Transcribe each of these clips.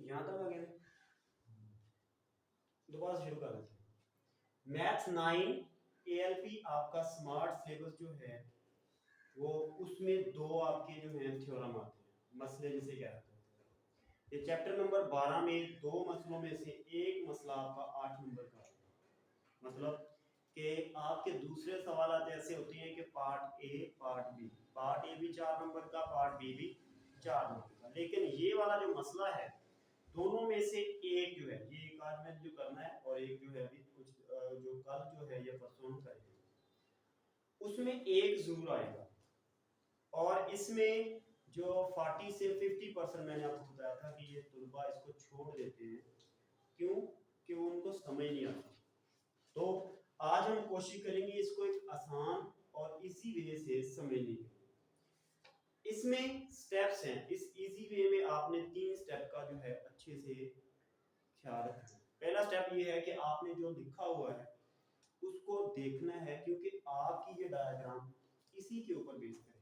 यहाँ तक आ गया, दोबारा शुरू कर लेते हैं। मैथ्स 9 एएलपी आपका स्मार्ट सिलेबस जो है वो उसमें दो आपके जो है थ्योरम आते हैं, मसले जिसे कहते हैं। ये चैप्टर नंबर 12 में दो मसलों में से एक मसला आपका 8 नंबर का है। मतलब कि आपके दूसरे सवाल ऐसे होते हैं कि part A part B, part A भी 4 नंबर का, पार्ट बी भी 4 नंबर का, लेकिन ये वाला जो मसला है दोनों में से एक जो है, ये एक आज में जो करना है और एक जो है अभी कुछ जो कल जो है ये परसों करेंगे, उसमें एक जरूर आएगा। और इसमें जो 40 से 50% मैंने आपको बताया था कि ये तुलबा इसको छोड़ देते हैं, क्यों? कि उनको समझ नहीं आता। तो आज हम कोशिश करेंगे इसको एक आसान और इसी वे से समझने की। इसमें स्टेप्स हैं, इस इजी वे में आपने 3 स्टेप का जो है अच्छे से ख्याल रखना है। पहला स्टेप ये है कि आपने जो लिखा हुआ है उसको देखना है, क्योंकि आपकी ये डायग्राम इसी के ऊपर बेस करेगी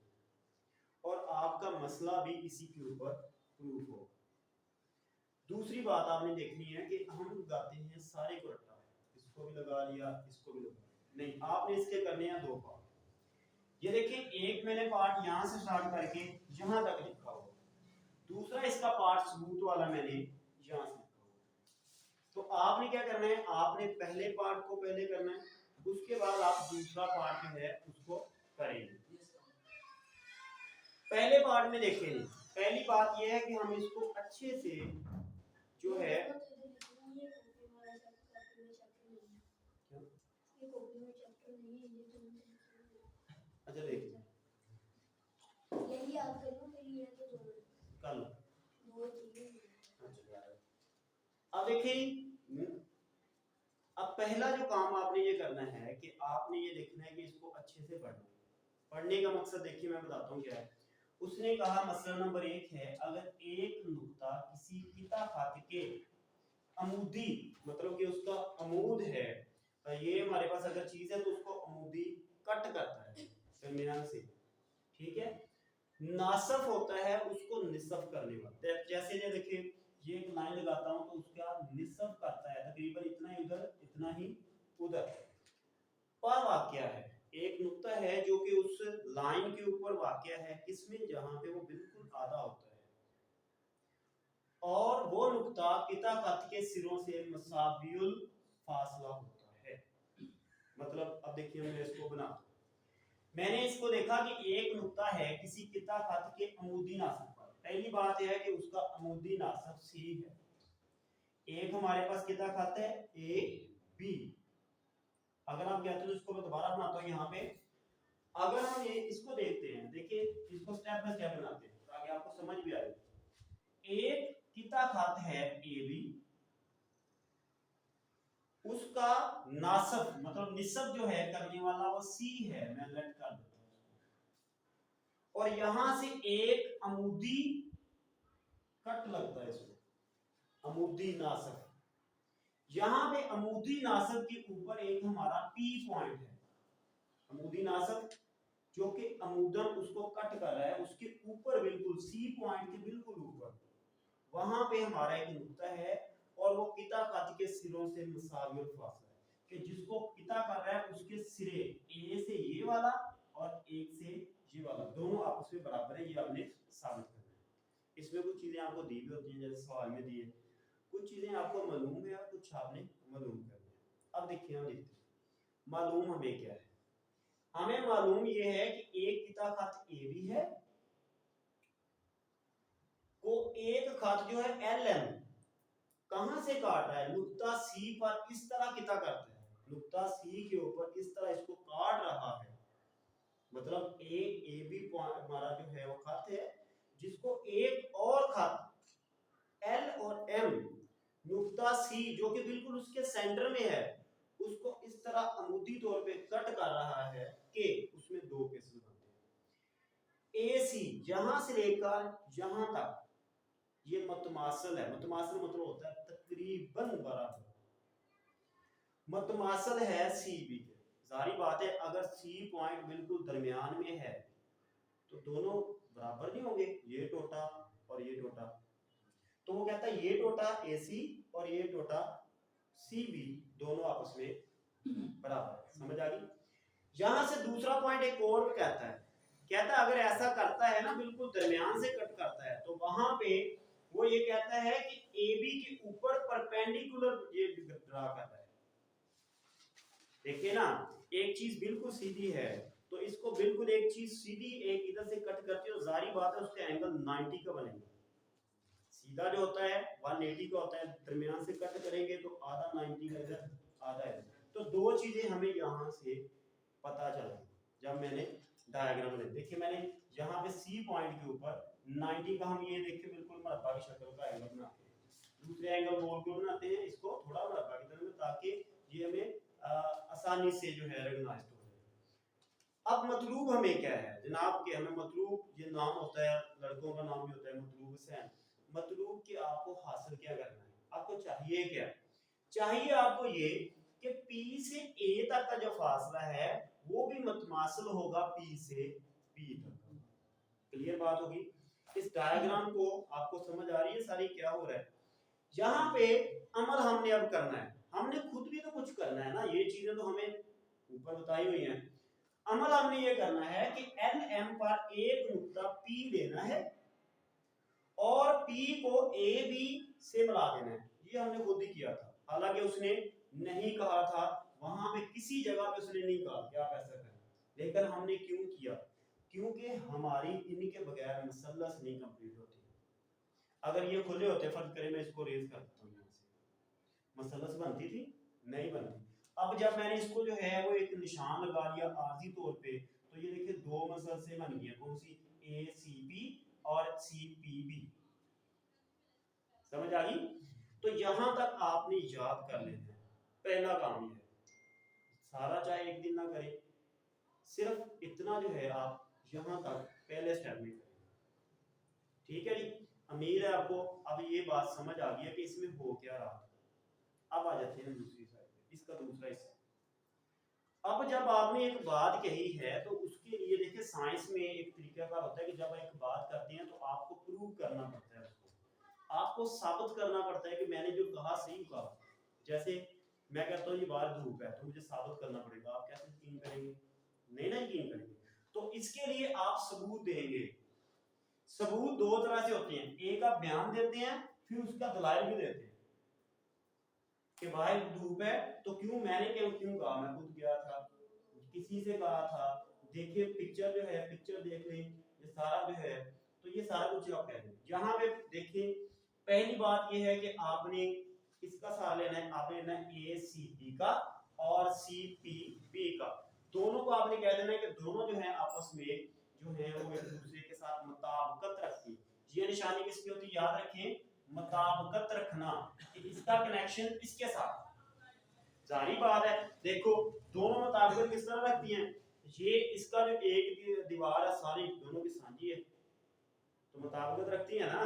और आपका मसला भी इसी के ऊपर प्रूफ हो। दूसरी बात आपने देखनी है कि हम लगाते हैं सारे को रट्टा, इसको भी लगा लिया इसको भी लगा लिया, नहीं, आपने इसके करने हैं 2 पार्ट। ये देखिए, एक मैंने पार्ट यहां से स्टार्ट करके यहां तक लिखा हुआ, दूसरा इसका पार्ट सबूत वाला मैंने यहां से लिखा हुआ। तो आपने क्या करना है, आपने पहले पार्ट को पहले करना है, उसके बाद आप दूसरा पार्ट जो है उसको करेंगे। पहले पार्ट में देखेंगे, पहली बात यह है कि हम इसको अच्छे से जो है अच्छा देखिए यही याद कर लो, फिर ये तो कल वो चीजें। अब देखिए, अब पहला जो काम आपने ये करना है कि आपने ये देखना है कि इसको अच्छे से पढ़ना है। पढ़ने का मकसद देखिए मैं बताता हूँ क्या है। उसने कहा मसला नंबर 1 है, अगर एक नुक्ता किसी किता खाते के अमूदी, मतलब कि उसका अमूद है, ये हमारे पास अगर चीज है तो उसको अमूदी कट करता है दरमियान से, ठीक है। नासफ होता है उसको निसफ करने वाला, जैसे ये देखिए ये एक लाइन लगाता हूं तो उसका निसफ करता है तकरीबन इतना ही उधर इतना ही उधर। पर वाक्य है, एक नुक्ता है जो कि उस लाइन के ऊपर वाक्य है, किसमें? जहां पे वो बिल्कुल आधा होता है, और वो नुक्ता किता खत के सिरों से मसावियुल फासला होता है। मतलब अब देखिए मैं इसको बनाता हूं, मैंने इसको देखा कि एक नुक्ता है किसी किता खत के अमूदी नासब पर। पहली बात यह है कि उसका अमूदी नासब सी है। एक हमारे पास किता खत है ए बी, अगर आप कहते हो तो इसको मैं दोबारा बनाता हूं यहाँ पे। अगर हम ये इसको देखते हैं, देखिए इसको स्टेप बाय स्टेप बनाते हैं ताकि आपको समझ भी आए। एक किता खत है ए बी, उसका नासब मतलब निसब जो है करने वाला वो सी है, मैं लेट कर देता हूं, और यहां से एक अमूदी कट लगता है इसको, अमूदी नासब। यहां पे अमूदी नासब के ऊपर एक हमारा पी पॉइंट है, अमूदी नासब जो कि अमूदन उसको कट कर रहा है, उसके ऊपर बिल्कुल सी पॉइंट के बिल्कुल ऊपर वहां पे हमारा एक नुक्ता है, और वो किता कद के सिरों से मुसाविर फासला है, कि जिसको किता कर रहा है उसके सिरे ए से ये वाला और एक से ये वाला दोनों आपस में बराबर है, ये आपने साबित करना है। इसमें कुछ चीजें आपको दी भी होती हैं, जैसे सवाल में दी है, कुछ चीजें आपको मालूम है और कुछ आपने मालूम करनी है। अब देखिए हम देखते हैं मालूम हमें क्या है। हमें मालूम ये है कि एक किता खत ए भी है, वो एक खत जो है एल एम कहां से काट रहा है, नुक्ता सी पर इस तरह किता करता है, नुक्ता सी के ऊपर इस तरह इसको काट रहा है। मतलब ए बी हमारा जो है वो खत है, जिसको एक और खत एल और एम नुक्ता सी जो कि बिल्कुल उसके सेंटर में है, उसको इस तरह अमूदी तौर पे कट कर रहा है कि उसमें दो पीसेस बनते हैं। ए सी यहां से लेकर यहां तक ये मतमासल है, मतमासल मतलब होता है तकरीबन बराबर, मतमासल है सी बी के। जारी बात है अगर सी पॉइंट बिल्कुल दरमियान में है तो दोनों बराबर नहीं होंगे, ये टोटा और ये टोटा, तो वो कहता है ये टोटा AC और ये टोटा CB दोनों आपस में बराबर है। समझ आ गई? यहां से दूसरा पॉइंट एक और कहता है अगर ऐसा करता है ना, बिल्कुल दरमियान से कट करता है, तो वहां पे वो ये कहता है कि AB के ऊपर परपेंडिकुलर ये ड्रा करता है। देखिए ना, एक चीज बिल्कुल सीधी है तो इसको बिल्कुल एक चीज सीधी एक इधर से कट करती है, जारी बात है उसका एंगल 90 का बनेगा। सीधा जो होता है 180 का होता है, दरमियान से कट करेंगे तो आधा 90 का इधर, आधा इधर। तो दो चीजें हमें यहाँ से पता चला जब मैंने डायग्राम में देखिए, मैंने यहाँ पे C पॉइंट के ऊपर 90 का हम ये देखिए बिल्कुल मुरब्बा की शक्ल का एंगल बनाते हैं, दूसरे एंगल गोल को बनाते हैं, इसको थोड़ा मुरब्बा की तरह में, ताकि ये हमें आसानी से जो है रिकॉग्नाइज हो जाए। अब मतलूब हमें क्या है जनाब के, हमें मतलूब, ये नाम होता है लड़कों का नाम भी होता है मतलूब हुसैन। मतलूब के आपको हासिल क्या करना है, आपको चाहिए क्या? चाहिए आपको ये कि P से A तक का जो फासला है वो भी मुतमासिल होगा P से P तक। क्लियर बात होगी? इस डायग्राम को आपको समझ आ रही है सारी क्या हो रहा है? यहाँ पे अमल हमने अब करना है, हमने खुद भी तो कुछ करना है ना, ये चीजें तो हमें ऊपर बताई हुई हैं। अमल हमने ये करना है कि NM पर एक नुक्ता P लेना है और P को AB से मिला देना है। ये हमने खुद ही किया था, हालांकि उसने नहीं कहा था, वहां पे किसी जगह पे उसने नहीं कहा कि आप ऐसा करें, लेकिन हमने क्यों किया? क्योंकि हमारी इनके बगैर मसलस नहीं कंप्लीट होती। अगर ये खुले होते, फर्ज करें मैं इसको रेज करता हूँ यहाँ से, मसलस बनती थी? नहीं बनती। अब जब मैंने इसको जो है वो एक निशान लगा लिया आर्जी तौर पे, तो ये देखिए दो मसलसें बन गई, कौन सी? ACB और CPB। समझ आ गई? तो यहां तक आपने याद कर लेना है। पहला काम ये है, सारा चाहे एक दिन ना करें, सिर्फ इतना जो है आप यहां तक पहले स्टेप में करें। ठीक है जी, उम्मीद है आपको अब ये बात समझ आ गई है कि इसमें हो क्या रहा। अब आ जाते हैं दूसरी साइड पे, इसका दूसरा हिस्सा। अब जब आपने एक बात कही है तो उसके लिए देखिए साइंस में एक तरीका का होता है कि जब एक बात करते हैं तो आपको प्रूव करना पड़ता है, उसको आपको साबित करना पड़ता है कि मैंने जो कहा सही कहा। जैसे मैं कहता हूँ ये बाहर धूप है, तो मुझे साबित करना पड़ेगा, आप कैसे यकीन करेंगे? नहीं ना यकीन करेंगे। तो इसके लिए आप सबूत देंगे। सबूत दो तरह से होते हैं, एक आप बयान देते हैं, फिर उसका दलाइल भी देते हैं कि भाई धूप है, तो क्यों, मैंने क्यों कहा, मैं खुद गया था, किसी से कहा था, देखिए पिक्चर जो है, पिक्चर देख लें, ये सारा जो है, तो ये सारा कुछ आप कह दें। यहाँ पे देखिए पहली बात ये है कि आपने किसका सहारा लेना है, आपने लेना है ACB का और CPB का, दोनों को आपने कह देना है कि दोनों जो है आपस में जो है वो एक दूसरे के साथ मुताबिकत रखती है। ये निशानी किसकी होती है, याद रखें, मुताबिकत रखना कि इसका कनेक्शन इसके साथ। जारी बात है, देखो दोनों मुताबिकत किस तरह रखती हैं, ये इसका जो एक दीवार है सारी दोनों की साझी है, तो मुताबिकत रखती है ना।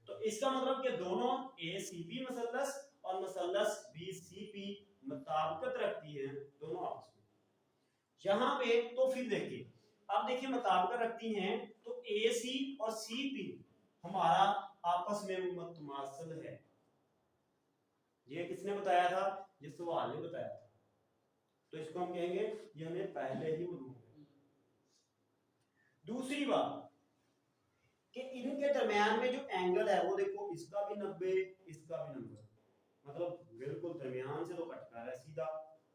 तो इसका मतलब कि दोनों ACB मसलस और मसलस BCP मुताबिकत रखती है दोनों आपस में। यहाँ पे तो फिर देखिए, अब देखिए मुताबिकत रखती हैं तो AC और CP हमारा आपस में मुतमासिल है। ये किसने बताया था? ये सवाल ने बताया था, तो इसको हम कहेंगे ये हमें पहले ही मालूम है। दूसरी बात कि इनके दरमियान में जो एंगल है वो देखो, इसका भी 90, इसका भी 90, मतलब बिल्कुल दरमियान से तो कट रहा है सीधा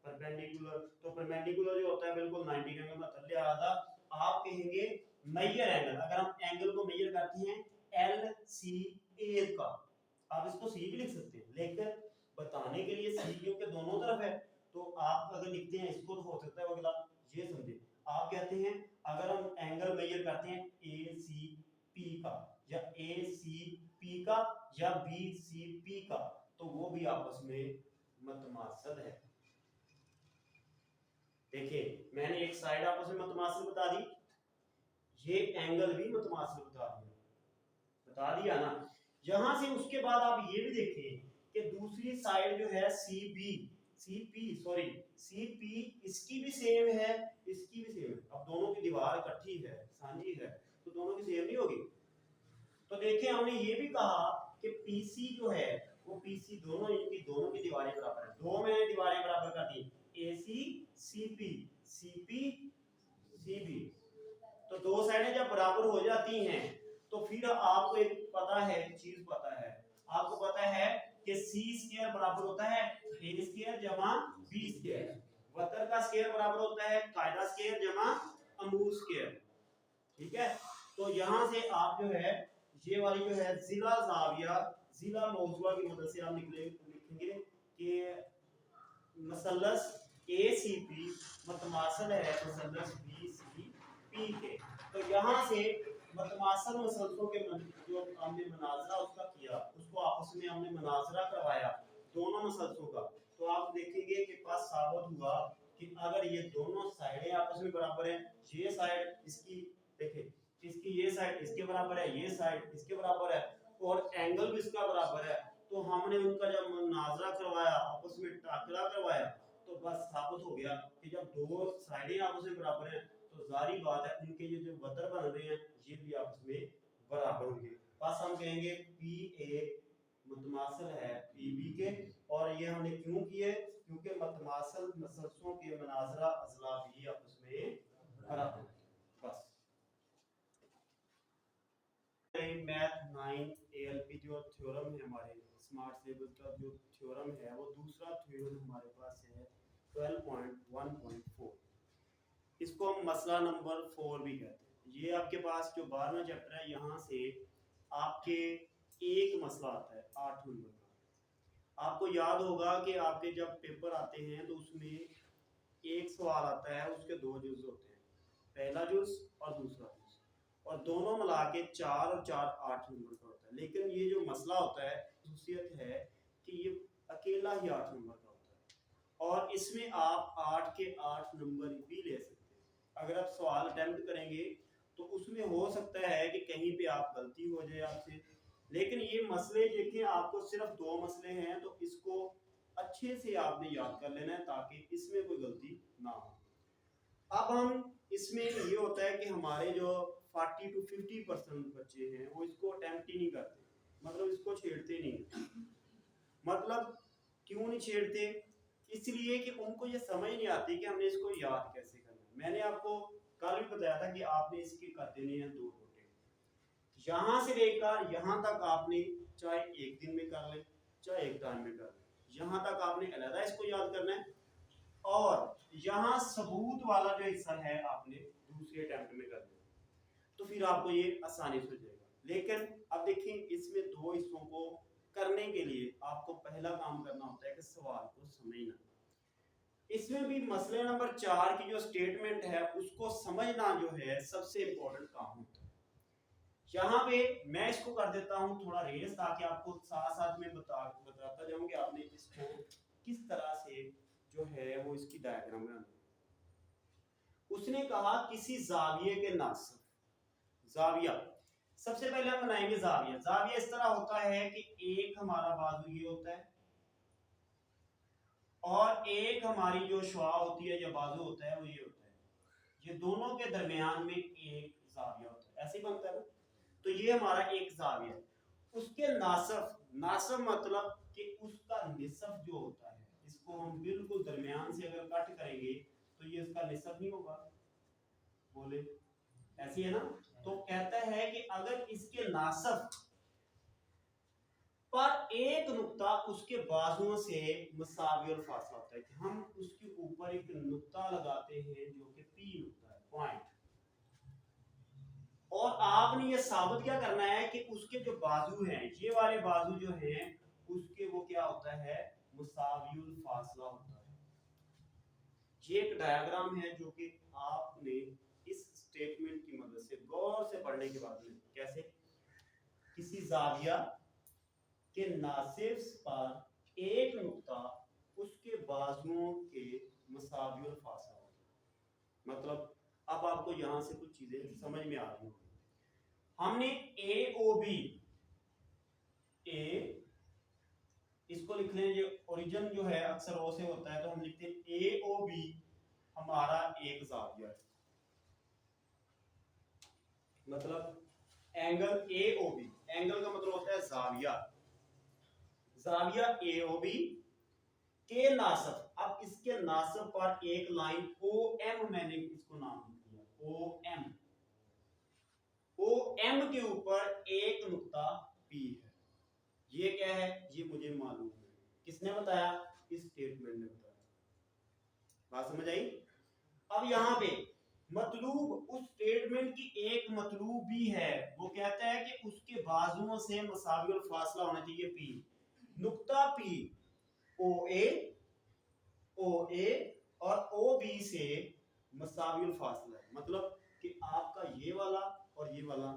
परपेंडिकुलर। तो परपेंडिकुलर जो होता है बिल्कुल 90 का एंगल मतलब लिहाजा आप कहेंगे मेजर एंगल, अगर हम एंगल को मेजर करते हैं LCA का, आप इसको C भी लिख सकते हैं, लेकिन बताने के लिए C क्योंकि दोनों तरफ है, तो आप अगर लिखते हैं इसको तो हो सकता है अगला ये समझे। आप कहते हैं अगर हम एंगल मेजर करते हैं ACP का या ACP का या BCP का, तो वो भी आपस में मुतमासिल है। देखिए मैंने एक साइड आपस में मुतमासिल बता दी, ये एंगल भी मुतमासिल बता दिया ना। यहां से उसके बाद आप ये भी देखिए कि दूसरी साइड जो है CP इसकी भी सेम है, इसकी भी सेम है। अब दोनों की दीवार इकट्ठी है, साझी है, तो दोनों की सेम नहीं होगी। तो देखिए हमने ये भी कहा कि P पीसी जो है वो पीसी दोनों इनकी दोनों की दीवारें बराबर है, दो मैंने दीवारें बराबर कर दी, एसी सीपी सीपी सीबी। तो दो साइडें जब बराबर हो जाती हैं तो फिर आपको एक पता है, चीज पता है, आपको पता है कि सी स्क्वायर बराबर होता है ए स्क्वायर जमा बी स्क्वायर, वक्र का स्क्वायर बराबर होता है कायदा स्क्वायर जमा अमूल स्क्वायर। ठीक है, तो यहां से आप जो है ये वाली जो है जिला जाविया जिला मौजूआ की मदद से आप लिखेंगे कि मसलस एसीपी मतमासल है मसलस बीसीपी के। तो यहां से मतमासल मसलसों के जो हमने मुनाजरा उसका किया, उसको आपस में हमने मुनाजरा करवाया दोनों मसलसों का, तो आप देखेंगे कि पास साबित हुआ कि अगर ये दोनों साइडें आपस में बराबर हैं, ये साइड इसकी देखिए इसकी ये साइड इसके बराबर है, ये साइड इसके बराबर है और एंगल भी इसका बराबर है, तो हमने उनका जब मुनाजरा करवाया आपस में टाकरा करवाया तो बस साबित हो गया कि जब दो साइडें आपस में बराबर हैं तो जारी बात है उनके ये जो वक्र बन रहे हैं ये भी आपस में बराबर होंगे। बस हम कहेंगे पी ए मुतमासिल है पी बी के, और ये हमने क्यों किए, क्योंकि मुतमासिल मसलसों के मुनाजरा अजला भी आपस में बराबर। बस मैथ 9 एएलपी जो थ्योरम है हमारे स्मार्ट सिलेबस का जो थ्योरम है वो दूसरा थ्योरम हमारे पास है 12.1.4, इसको हम मसला नंबर 4 भी कहते हैं। ये आपके पास जो 12वां चैप्टर है यहाँ से आपके एक मसला आता है 8 नंबर का। आपको याद होगा कि आपके जब पेपर आते हैं तो उसमें एक सवाल आता है, उसके दो जुज होते हैं, पहला जुज और दूसरा जुज, और दोनों मिला के 4 और 4 8 नंबर का होता है। लेकिन ये जो मसला होता है खासियत है कि ये अकेला ही 8 नंबर का होता है और इसमें आप 8 के 8 नंबर भी ले सकते हैं। अगर आप सवाल अटेम्प्ट करेंगे तो उसमें हो सकता है कि कहीं पे आप गलती हो जाए आपसे, लेकिन ये मसले देखिए आपको सिर्फ 2 मसले हैं तो इसको अच्छे से आपने याद कर लेना है ताकि इसमें कोई गलती ना हो। अब हम इसमें ये होता है कि हमारे जो 40 to 50% बच्चे हैं वो इसको अटेम्प्ट ही नहीं करते, मतलब इसको छेड़ते नहीं। मतलब क्यों नहीं छेड़ते, इसलिए कि उनको ये समझ नहीं आती कि हमने इसको याद कैसे करना है। मैंने आपको कल भी बताया था कि आपने इसके कर देने हैं 2 टोटे, यहाँ से लेकर यहाँ तक आपने चाहे एक दिन में कर ले चाहे एक टाइम में कर ले, यहाँ तक आपने अलग इसको याद करना है और यहाँ सबूत वाला जो हिस्सा है आपने दूसरे अटेम्प्ट में कर लिया, तो फिर आपको ये आसानी से हो जाएगा। लेकिन अब देखिए इसमें 2 हिस्सों को करने के लिए आपको पहला काम करना होता है कि सवाल को समझना। इसमें भी मसले नंबर 4 की जो स्टेटमेंट है उसको समझना जो है सबसे इंपॉर्टेंट काम होता है। यहाँ पे मैं इसको कर देता हूँ थोड़ा रेस ताकि आपको साथ साथ में बताता जाऊँ कि आपने इसको किस तरह से जो है वो इसकी डायग्राम में। उसने कहा किसी जाविये के नासिब, जाविया सबसे पहले हम बनाएंगे जाविया। जाविया इस तरह होता है कि एक हमारा बाजू ये होता है और एक हमारी जो शुआ होती है या बाजू होता है वो ये होता है, ये दोनों के दरमियान में एक जाविया होता है, ऐसे ही बनता है ना। तो ये हमारा एक जाविया है। उसके नासफ, नासफ मतलब कि उसका निसफ जो होता है, इसको हम बिल्कुल दरमियान से अगर कट करेंगे तो ये इसका निसफ नहीं होगा, बोले ऐसी है ना। तो कहता है कि अगर इसके नासफ पर एक नुक्ता उसके बाजुओं से मुसावी और फासला होता है कि हम उसके ऊपर एक नुक्ता लगाते हैं जो कि पी नुक्ता है, पॉइंट, और आपने ये साबित क्या करना है कि उसके जो बाजू हैं, ये वाले बाजू जो हैं उसके वो क्या होता है, मुसावियुल फासला होता है। ये एक डायग्राम है जो कि आपने इस स्टेटमेंट की मदद से गौर से पढ़ने के बाद में कैसे किसी जाविया के नासिब पर एक नुक्ता उसके बाजुओं के मुसावियुल फासला होता है। मतलब अब आपको यहां से कुछ चीजें समझ में आ रही होंगी। हमने ए ओ बी, ए इसको लिख लें, जो ओरिजिन जो है अक्सर ओ से होता है तो हम लिखते हैं ए ओ बी हमारा एक जाविया है, मतलब angle A O B, angle का मतलब होता है जाविया। जाविया AOB के नासब, अब इसके नासब पर एक लाइन OM मैंने इसको नाम दिया OM, OM के ऊपर एक नुक्ता P है। ये क्या है, ये मुझे मालूम है। किसने बताया, इस स्टेटमेंट ने बताया। बात समझ आई। अब यहाँ पे मतलूब, उस स्टेटमेंट की एक मतलूब भी है, वो कहता है कि उसके बाजुओं से मसावी और फासला होना चाहिए P, नुक्ता P OA और OB से मसावी और फासला है, मतलब कि आपका ये वाला और ये वाला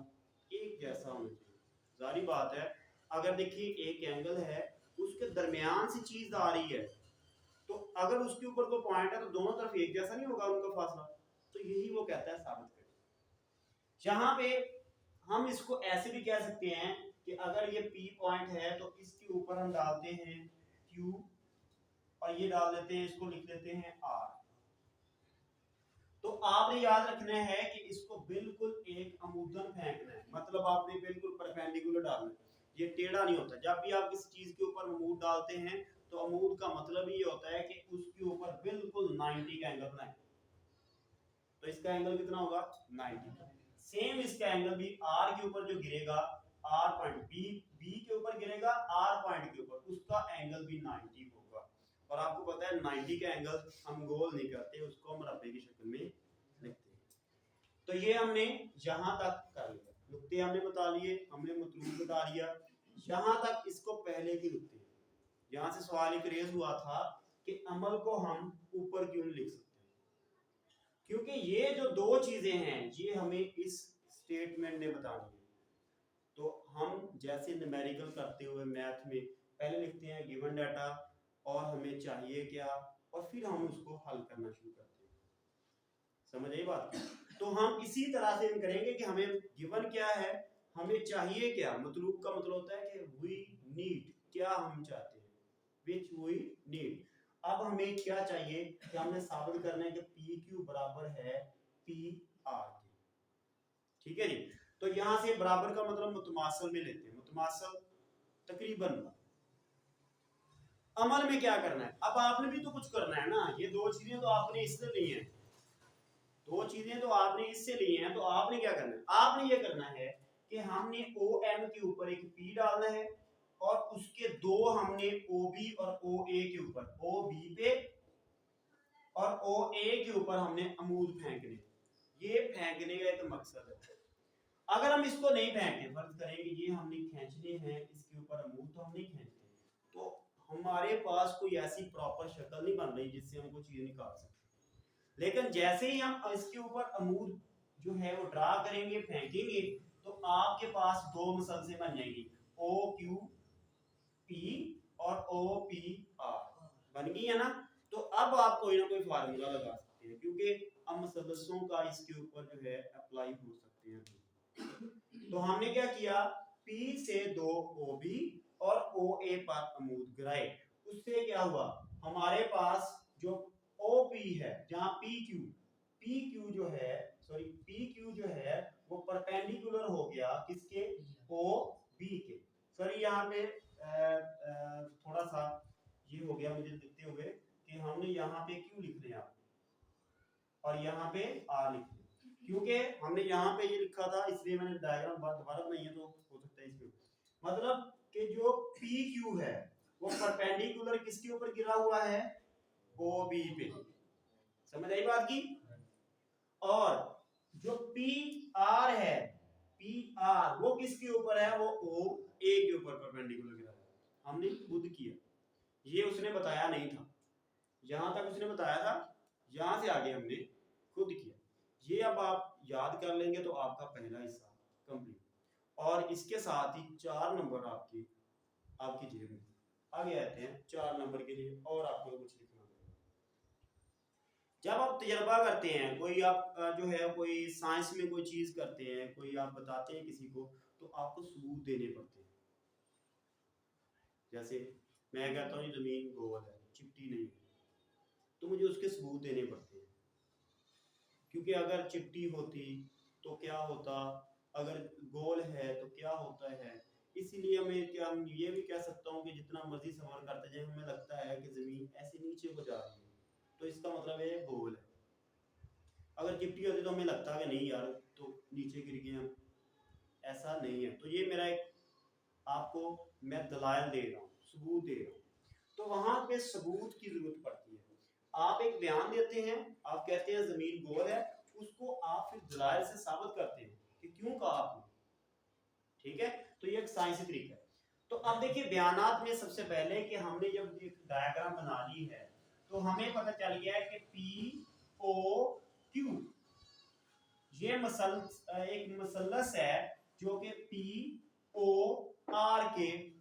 एक जैसा होना चाहिए। जारी बात है, अगर देखिए एक एंगल है, उसके दरमियान से चीज आ रही है, तो अगर उसके ऊपर कोई पॉइंट है तो दोनों तरफ एक जैसा नहीं होगा उनका फासला। तो यही वो कहता है साबित करें। जहां पे हम इसको ऐसे भी कह सकते हैं कि अगर ये P पॉइंट है तो इसके ऊपर हम डालते हैं Q और ये डाल देते हैं, इसको लिख देते हैं R। तो आपने याद रखना है कि इसको बिल्कुल एक अमूदन फेंकना है, मतलब आपने बिल्कुल परपेंडिकुलर डालना है, ये टेढ़ा नहीं होता। जब भी आप किसी चीज के ऊपर अमूद डालते हैं तो अमूद का मतलब ये होता है कि उसके ऊपर बिल्कुल 90 का एंगल बनाए। तो इसका एंगल कितना होगा, 90। सेम इसका एंगल भी R के ऊपर जो गिरेगा, R पॉइंट B के ऊपर गिरेगा, R पॉइंट के ऊपर, उसका एंगल भी 90 होगा। और आपको पता है 90 का एंगल हम गोल नहीं करते, उसको हम मरब्बे की शक्ल में लिखते हैं। तो ये हमने यहां तक कर लिया, नुक्ते हमने बता लिए, हमने मतलूब बता दिया। यहां तक इसको पहले की नुक्ते, यहां से सवाल एक रेज हुआ था कि अमल को हम ऊपर क्यों लिख सकते हैं, क्योंकि ये जो दो चीजें हैं ये हमें इस स्टेटमेंट ने बतानी है। तो हम जैसे न्यूमेरिकल करते हुए मैथ में पहले लिखते हैं गिवन डाटा और हमें चाहिए क्या, और फिर हम उसको हल करना शुरू करते हैं। समझ आई बात। तो हम इसी तरह से करेंगे कि हमें गिवन क्या है, हमें चाहिए क्या, मतलब का मतलब होता है कि वी नीड, क्या हम चाहते हैं, विच वी नीड। अब हमें क्या चाहिए कि हमने साबित करना है कि PQ बराबर है PR के, ठीक है जी। तो यहां से बराबर का मतलब मुतमासल में लेते हैं, मुतमासल तकरीबन। अमल में क्या करना है, अब आपने भी तो कुछ करना है ना, ये दो चीजें तो आपने इससे ली हैं, दो चीजें तो आपने इससे ली हैं, तो आपने क्या करना है, आपने ये करना है कि हमने OM के ऊपर एक P डालना है और उसके दो हमने OB और OA के ऊपर, OB पे और OA के ऊपर हमने अमूद फेंकने। ये फेंकने का एक मकसद है। अगर हम इसको नहीं फेंके, फर्ज करें कि ये हमने खींचने हैं इसके ऊपर अमूद, तो हम नहीं खींचते, तो हमारे पास कोई ऐसी प्रॉपर शक्ल नहीं बन रही जिससे हम कोई चीज निकाल सकते। लेकिन जैसे ही हम इसके ऊपर अमूद जो है वो ड्रा करेंगे, फेंकेंगे, तो आपके पास दो मसलसें बन जाएंगी, OQP और OPR बन गई है ना। तो अब आप कोई ना कोई फार्मूला लगा सकते हैं, क्योंकि अब मसलसों का इसके ऊपर जो है अप्लाई हो सकते हैं। तो हमने क्या किया, P से दो OB और OA पर अमूद गिराए, उससे क्या हुआ, हमारे पास जो OP है, जहां PQ जो है, सॉरी PQ जो है वो परपेंडिकुलर हो गया किसके, OB के। सॉरी यहाँ पे थोड़ा सा ये हो गया मुझे लिखते हुए कि हमने यहाँ पे Q लिख लिया और यहाँ पे R लिख लिया, क्योंकि हमने यहाँ पे ये लिखा था इसलिए मैंने डायग्राम दोबारा बनाई है, तो हो सकता है इसमें मतलब कि जो PQ है वो परपेंडिकुलर किसके ऊपर गिरा हुआ है, OB पे। समझ आई बात की। और जो PR है, PR वो किसके ऊपर है, वो OA के ऊपर परपेंडिकुलर गिरा है, हमने खुद किया, ये उसने बताया नहीं था, यहां तक उसने बताया था, यहां से आगे हमने खुद किया। ये अब आप याद कर लेंगे तो आपका पहला हिस्सा कंप्लीट, और इसके साथ ही 4 नंबर आपकी जेब में। आगे आते हैं 4 नंबर के लिए, और आपको कुछ लिखना है। जब आप तजर्बा करते हैं, कोई आप जो है कोई साइंस में कोई चीज करते हैं, कोई आप बताते हैं किसी को, तो आपको सबूत देने पड़ते हैं। जैसे मैं कहता हूँ जमीन गोल है, चिपटी नहीं है, तो मुझे उसके सबूत देने पड़ते हैं, क्योंकि अगर चिपटी होती तो क्या होता, अगर गोल है तो क्या होता है, इसीलिए हम ये भी कह सकता हूँ कि जितना मर्जी सफर करते जाए हमें लगता है कि जमीन ऐसे नीचे को जा रही है, तो इसका मतलब है गोल है। अगर चिपटी होती तो हमें लगता है कि नहीं यार तो नीचे गिर गए हम, ऐसा नहीं है। तो ये मेरा एक आपको मैं दलाइल दे रहा हूँ, सबूत दे रहा हूँ। तो वहां पे सबूत की जरूरत पड़ती है। आप एक बयान देते हैं, आप कहते हैं जमीन गोल है, उसको आप फिर दलाइल से साबित करते हैं कि क्यों कहा आपने, ठीक है। तो ये एक साइंसी तरीका है। तो अब देखिए बयानात में सबसे पहले कि हमने जब एक डायग्राम बना ली है तो हमें पता चल गया है कि पी ओ क्यू ये एक मसलस है जो कि पी ओ आर के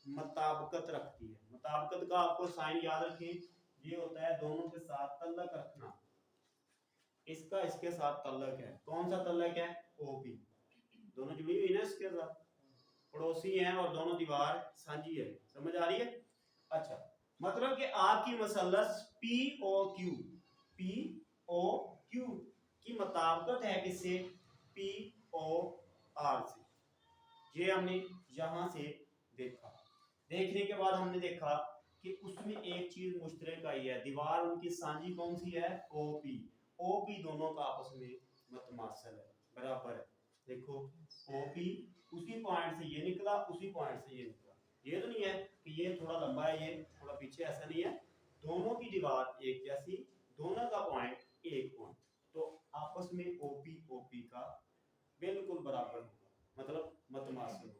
मुताबिकत रखती है। मुताबिकत का आपको साइन याद रखें, ये होता है दोनों के साथ तल्लक रखना। इसका इसके साथ तल्लक है, कौन सा तल्लक है, ओपी, दोनों जुड़ी हुई ना इसके साथ, पड़ोसी हैं और दोनों दीवार साझी है। समझ आ रही है? अच्छा, मतलब कि आपकी मसलस पी ओ क्यू की मुताबिकत है किससे, पी ओ आर से। ये हमने यहां से देखा। देखने के बाद हमने देखा कि उसमें एक चीज मुश्तरक आई है, दीवार उनकी साझी कौन सी है, ओपी। ओपी दोनों का आपस में मतमासल है, बराबर है। देखो ओपी उसी पॉइंट से ये निकला, उसी पॉइंट से ये निकला। ये तो नहीं है कि ये थोड़ा लंबा है ये थोड़ा पीछे, ऐसा नहीं है। दोनों की दीवार एक जैसी, दोनों का पॉइंट एक पॉइंट, तो आपस में ओपी का बिल्कुल बराबर होगा, मतलब मतमासल होगा।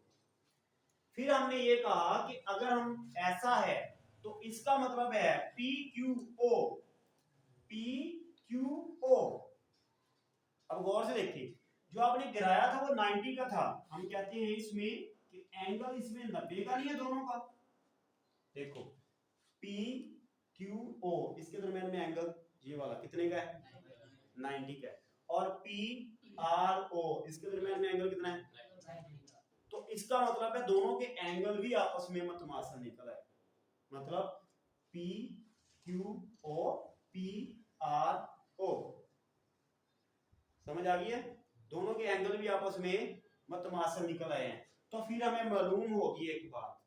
फिर हमने ये कहा कि अगर हम ऐसा है तो इसका मतलब है पी क्यू ओ। अब गौर से देखिए, जो आपने गिराया था वो 90 का था, हम कहते हैं इसमें कि एंगल इसमें 90 का नहीं है दोनों का। देखो पी क्यू ओ इसके दरमियान में एंगल ये वाला कितने का है, 90 का है। और पी आर ओ इसके दरमियान में एंगल कितना है, तो इसका मतलब है दोनों के एंगल भी आपस में मतमासल निकल आए। मतलब P Q O P R O, समझ आ गई है? दोनों के एंगल भी आपस में मतमासल निकल आए हैं। तो फिर हमें मालूम होगी एक बात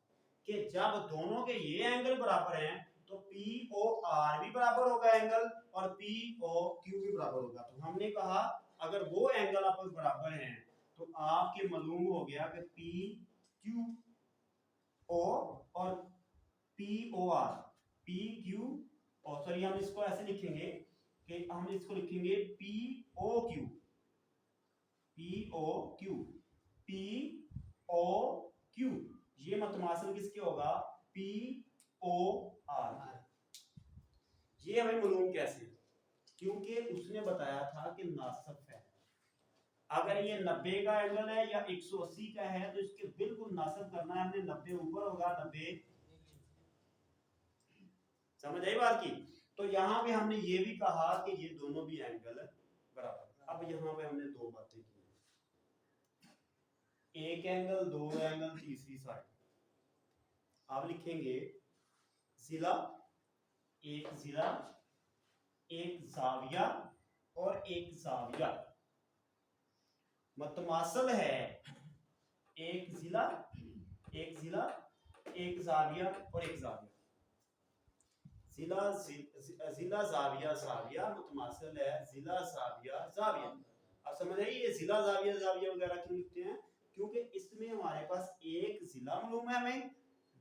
कि जब दोनों के ये एंगल बराबर हैं तो पी ओ आर भी बराबर होगा एंगल, और पी ओ क्यू भी बराबर होगा। तो हमने कहा अगर वो एंगल आपस बराबर हैं तो आपके मालूम हो गया कि पी क्यू ओ और P O R, P Q O, sorry हम इसको ऐसे लिखेंगे कि हम इसको लिखेंगे P O Q, P O Q, P O Q, ये मतमासल किसके होगा, पी ओ आर। ये हमें मालूम कैसे, क्योंकि उसने बताया था कि नासब है। अगर ये 90 का एंगल है या 180 का है तो इसके बिल्कुल नासब करना है हमने, 90 ऊपर होगा 90, समझ आई बात की। तो यहाँ पे हमने ये भी कहा कि ये दोनों भी एंगल बराबर। अब यहाँ पे हमने दो बातें की, एक एंगल, दो एंगल, तीसरी साइड। आप लिखेंगे जिला, एक जिला, एक जाविया और एक जाविया। मतमासल है एक जिला, एक जिला, एक जाविया और एक जाविया। जिला जाविया जाविया मुतमासिल है जिला जाविया जाविया। आप समझ रहे हैं ये जिला जाविया जाविया वगैरह क्यों लिखते हैं, क्योंकि इसमें हमारे पास एक जिला मालूम है हमें,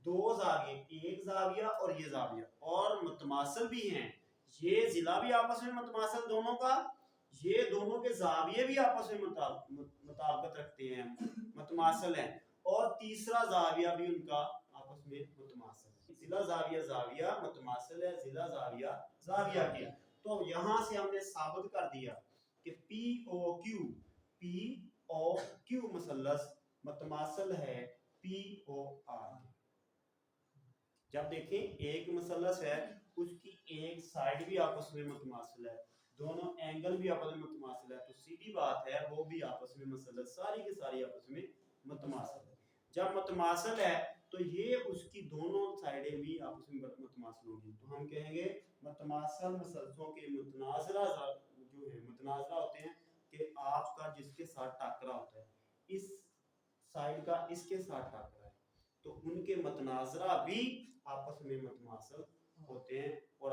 दो जाविये, एक जाविया और ये जाविया, और मुतमासिल भी हैं। ये जिला भी आपस में मुतमासिल दोनों का, ये दोनों के जाविये भी आपस में मुताबिकत रखते हैं, मुतमासिल हैं, और तीसरा जाविया भी उनका आपस में मुतमासिल है। जिला जाविया जाविया मुतमासिल है जिला जाविया जाविया के। तो यहां से हमने साबित कर दिया कि पी ओ क्यू मसलस मुतमासिल है पी ओ आर। जब देखें एक मसलस है उसकी एक साइड भी आपस में मुतमासिल है, दोनों एंगल भी आपस में मुतमासिल है, तो सीधी बात है वो भी आपस में मसलस सारी की सारी आपस में मुतमासिल है। जब मुतमासिल है तो ये उसकी दोनों साइडें भी आपस में मुतमासिल होंगी। तो हम कहेंगे मुतमासिल मसलसों के मुतनाज़रा जो है, मुतनाज़रा होते हैं कि आपका जिसके साथ टाकरा होता है, इस साइड का इसके साथ टाकरा है, तो उनके मतनाजरा भी आपस में मतमासल होते हैं और